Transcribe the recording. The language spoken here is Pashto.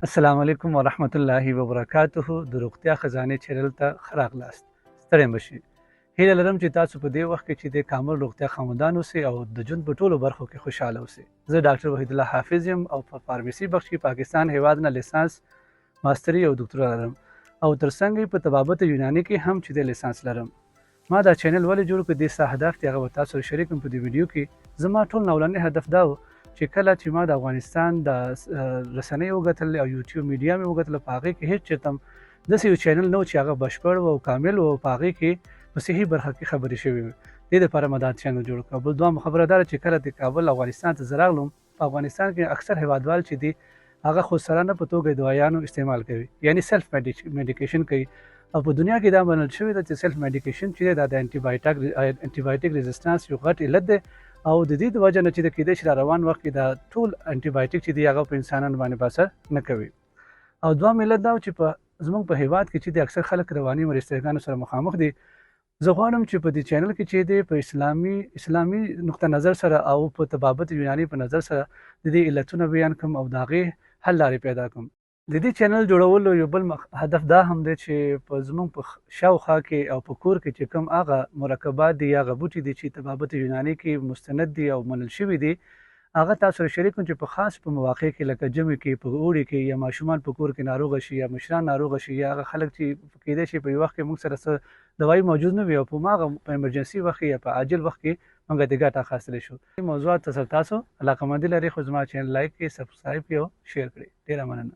السلام علیکم ورحمت الله وبرکاته. د روغتیا خزانې چینل ته ښه راغلاست. ستړی مه شئ. هیله لرم چې تاسو په دې وخت کې چې د کامل روغتیا خاوندان اوسئ او د ژوند په ټولو برخو کې خوشحاله اوسئ. زه ډاکټر وحید الله حافظ یم او په فارمیسي بخش کې پاکستان هیواد نه لیسانس، ماستري او ډاکټرا لرم او ترڅنګ یې په طبابت یوناني کې هم چې د لیسانس لرم. ما دا چینل ولې جوړ کړ؟ دې څه هدف دی هغه به تاسو سره شریکم په دې ویډیو کې. زما ټول اولنی هدف دا و چې کله چې ما د افغانستان د رسنۍ وګټل او یوټیوب میډیا مې وګټله، په هغې کې هېڅ چېرته هم داسې یو چینل نه و چې هغه بشپړ او کامل و او په هغې کې په صحي برخه کې خبرې شوې وي. دې دپاره ما دا چینل جوړ کړ. بل دویمه خبره دا ده چې کله د کابل افغانستان ته زه راغلم، په افغانستان کې اکثر هېوادوال چې دي هغه خودسرانه په توګه دوايانو استعمال کوي، یعنی سیلف میډیکیشن کوي. او په دنیا کې دا منل شوې ده چې سیلف میډیکیشن چې دی دا د انټي بایوټیک ریزسټانس یو غټ علت دی او د دې د وجه نه چې د کېدای شي را روان وخت کې دا ټول انټي بایوټیک چې دی هغه په انسانانو باندې په اثر نه کوي. او دویم علت دا چې په زموږ په هېواد کې چې د اکثر خلک رواني مرستیاګانو سره مخامخ دي. زه غواړم چې په دې چینل کې چې دی په اسلامي نقطه نظر سره او په طبابت یوناني په نظر سره د دې علتونه بیان کړم او د هغې حل لارې پیدا کړم. د دې چینل جوړولو یو بل هدف دا هم دی چې په زموږ په شاوخوا کې او په کور کې چې کوم هغه مرکبات دي یا هغه بوټي دي چې طبابت یوناني کې مستند دي او منل شوي دي، هغه تاسو سره شریک کړم چې په خاص په مواقع کې لکه ژمي کې، په اوړي کې، یا ماشومان په کور کې ناروغه شي یا مشران ناروغه شي یا هغه خلک چې کېدای شي په یو وخت کې موږ سره څه دوایي موجود نه وي او په هماغه په ایمرجنسي وخت یا په عاجل وخت کې موږ د ګټه اخیستلی شو. موضوعات ته تاسو علاقه‌مندي لرئ خو زما چینل لایک کړئ، سبسکرایب کړئ او شیر کړئ. ډېره مننه.